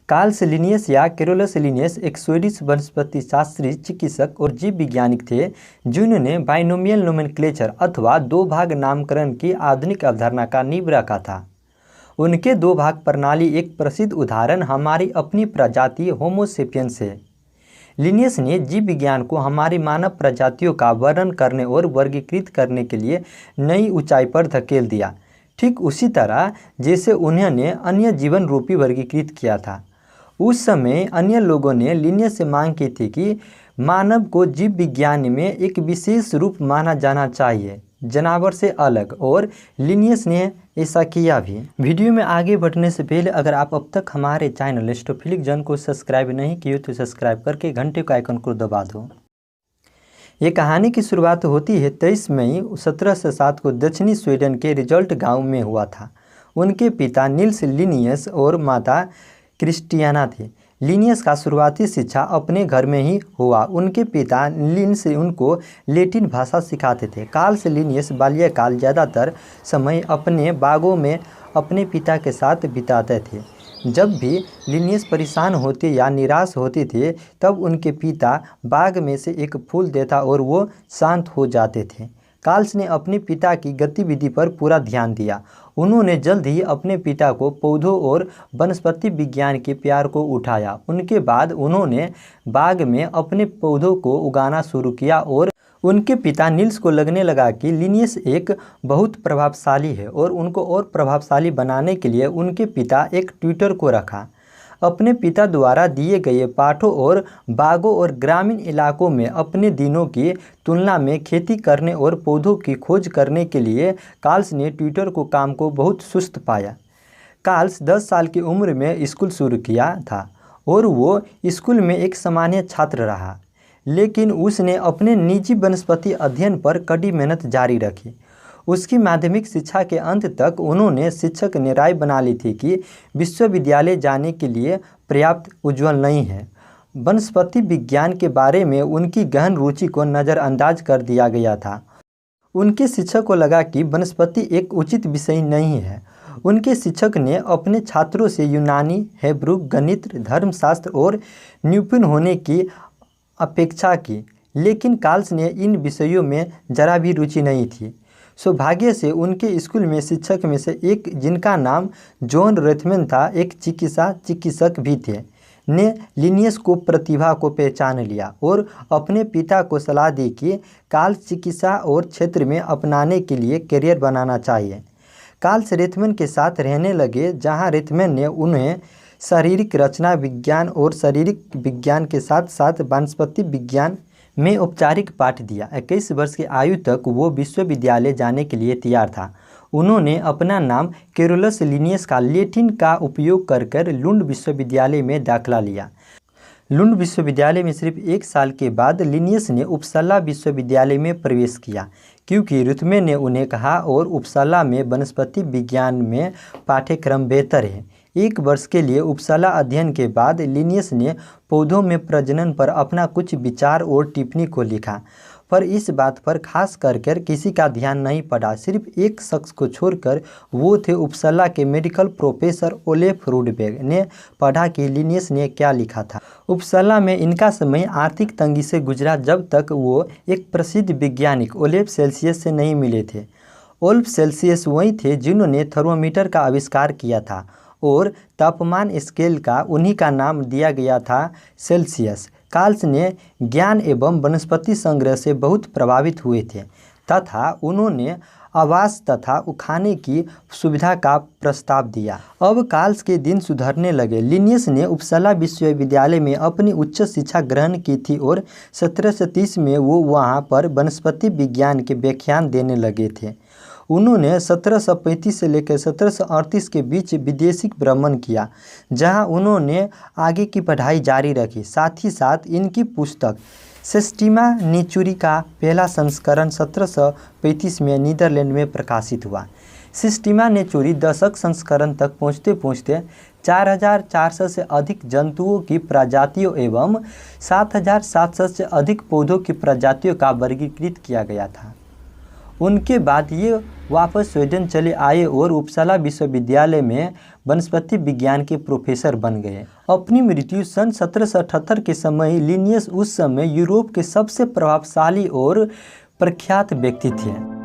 Karl Linnaeus या Carolus Linnaeus एक Swedish वनस्पति शास्त्री, चिकित्सक और जीव वैज्ञानिक थे जिन्होंने बाइनोमियल नोमेनक्लेचर अथवा दो भाग नामकरण की आधुनिक अवधारणा का नींव रखा था। उनके दो भाग प्रणाली एक प्रसिद्ध उदाहरण हमारी अपनी प्रजाति होमो सेपियंस है। लिनियस ने जीव विज्ञान को हमारी मानव प्रजातियों का वर्णन करने और वर्गीकृत करने के लिए नई ऊंचाई पर धकेल दिया, ठीक उसी तरह जैसे उन्होंने अन्य जीवन रूपी वर्गीकृत किया था। उस समय अन्य लोगों ने लिनियस से मांग की थी कि मानव को जीव विज्ञान में एक विशेष रूप माना जाना चाहिए, जानवर से अलग, और लिनियस ने ऐसा किया भी। वीडियो में आगे बढ़ने से पहले अगर आप अब तक हमारे चैनल एस्ट्रोफिलिक जन को सब्सक्राइब नहीं किए तो सब्सक्राइब करके घंटे का आइकन को दबा दो। ये कहानी की शुरुआत होती है 23 मई 1707 को दक्षिणी स्वीडन के रिजल्ट गांव में हुआ था। उनके पिता निल्स लिनियस और माता क्रिस्टियाना थे। लिनियस का शुरुआती शिक्षा अपने घर में ही हुआ। उनके पिता लिन्स उनको लैटिन भाषा सिखाते थे। कार्ल लिनियस बाल्यकाल ज़्यादातर समय अपने बागों में अपने पिता के साथ बिताते थे। जब भी लिनियस परेशान होते या निराश होते थे तब उनके पिता बाग में से एक फूल देता और वो शांत हो जाते थे। कार्ल ने अपने पिता की गतिविधि पर पूरा ध्यान दिया। उन्होंने जल्द ही अपने पिता को पौधों और वनस्पति विज्ञान के प्यार को उठाया। उनके बाद उन्होंने बाग में अपने पौधों को उगाना शुरू किया और उनके पिता निल्स को लगने लगा कि लिनियस एक बहुत प्रभावशाली है और उनको और प्रभावशाली बनाने के लिए उनके पिता एक ट्यूटर को रखा। अपने पिता द्वारा दिए गए पाठों और बागों और ग्रामीण इलाकों में अपने दिनों की तुलना में खेती करने और पौधों की खोज करने के लिए कार्ल ने ट्यूटर को काम को बहुत सुस्त पाया। कार्ल 10 साल की उम्र में स्कूल शुरू किया था और वो स्कूल में एक सामान्य छात्र रहा, लेकिन उसने अपने निजी वनस्पति अध्ययन पर कड़ी मेहनत जारी रखी। उसकी माध्यमिक शिक्षा के अंत तक उन्होंने शिक्षक ने राय बना ली थी कि विश्वविद्यालय जाने के लिए पर्याप्त उज्ज्वल नहीं है। वनस्पति विज्ञान के बारे में उनकी गहन रुचि को नज़रअंदाज कर दिया गया था। उनके शिक्षक को लगा कि वनस्पति एक उचित विषय नहीं है। उनके शिक्षक ने अपने छात्रों से यूनानी, हेब्रू, गणित, धर्मशास्त्र और निपुण होने की अपेक्षा की, लेकिन कार्ल ने इन विषयों में जरा भी रुचि नहीं थी। सौभाग्य से उनके स्कूल में शिक्षक में से एक, जिनका नाम जॉन रेथमैन था, एक चिकित्सक भी थे, ने लिनियस को प्रतिभा को पहचान लिया और अपने पिता को सलाह दी कि कार्ल चिकित्सा और क्षेत्र में अपनाने के लिए करियर बनाना चाहिए। कार्ल रेथमैन के साथ रहने लगे, जहां रेथमैन ने उन्हें शारीरिक रचना विज्ञान और शारीरिक विज्ञान के साथ साथ वनस्पति विज्ञान में औपचारिक पाठ दिया। 21 वर्ष की आयु तक वो विश्वविद्यालय जाने के लिए तैयार था। उन्होंने अपना नाम कैरोलस लिनियस का लैटिन का उपयोग कर लुंड विश्वविद्यालय में दाखिला लिया। लुंड विश्वविद्यालय में सिर्फ 1 साल के बाद लिनियस ने उपसला विश्वविद्यालय में प्रवेश किया, क्योंकि रेथमैन ने उन्हें कहा और उपसला में वनस्पति विज्ञान में पाठ्यक्रम बेहतर है। 1 वर्ष के लिए उपसला अध्ययन के बाद लिनियस ने पौधों में प्रजनन पर अपना कुछ विचार और टिप्पणी को लिखा, पर इस बात पर खास कर किसी का ध्यान नहीं पड़ा। सिर्फ एक शख्स को छोड़कर, वो थे उपसला के मेडिकल प्रोफेसर ओलेफ रुडबेग ने पढ़ा कि लिनियस ने क्या लिखा था। उपसला में इनका समय आर्थिक तंगी से गुजरा जब तक वो एक प्रसिद्ध वैज्ञानिक ओलेफ सेल्सियस से नहीं मिले थे। ओलेफ सेल्सियस वही थे जिन्होंने थर्मोमीटर का आविष्कार किया था और तापमान स्केल का उन्हीं का नाम दिया गया था सेल्सियस। कार्ल ने ज्ञान एवं वनस्पति संग्रह से बहुत प्रभावित हुए थे तथा उन्होंने आवास तथा उखाने की सुविधा का प्रस्ताव दिया। अब कार्ल के दिन सुधरने लगे। लिनियस ने उपसला विश्वविद्यालय में अपनी उच्च शिक्षा ग्रहण की थी और 1730 में वो वहाँ पर वनस्पति विज्ञान के व्याख्यान देने लगे थे। उन्होंने 1735 से लेकर 1738 के बीच विदेशी भ्रमण किया, जहां उन्होंने आगे की पढ़ाई जारी रखी। साथ ही साथ इनकी पुस्तक सिस्टीमा नेचुरी का पहला संस्करण 1735 में नीदरलैंड में प्रकाशित हुआ। सिस्टीमा नेचुरी दशक संस्करण तक पहुँचते पहुँचते 4400 से अधिक जंतुओं की प्रजातियों एवं 7700 से अधिक पौधों की प्रजातियों का वर्गीकृत किया गया था। उनके बाद ये वापस स्वीडन चले आए और उपसाला विश्वविद्यालय में वनस्पति विज्ञान के प्रोफेसर बन गए। अपनी मृत्यु सन 1778 के समय लिनियस उस समय यूरोप के सबसे प्रभावशाली और प्रख्यात व्यक्ति थे।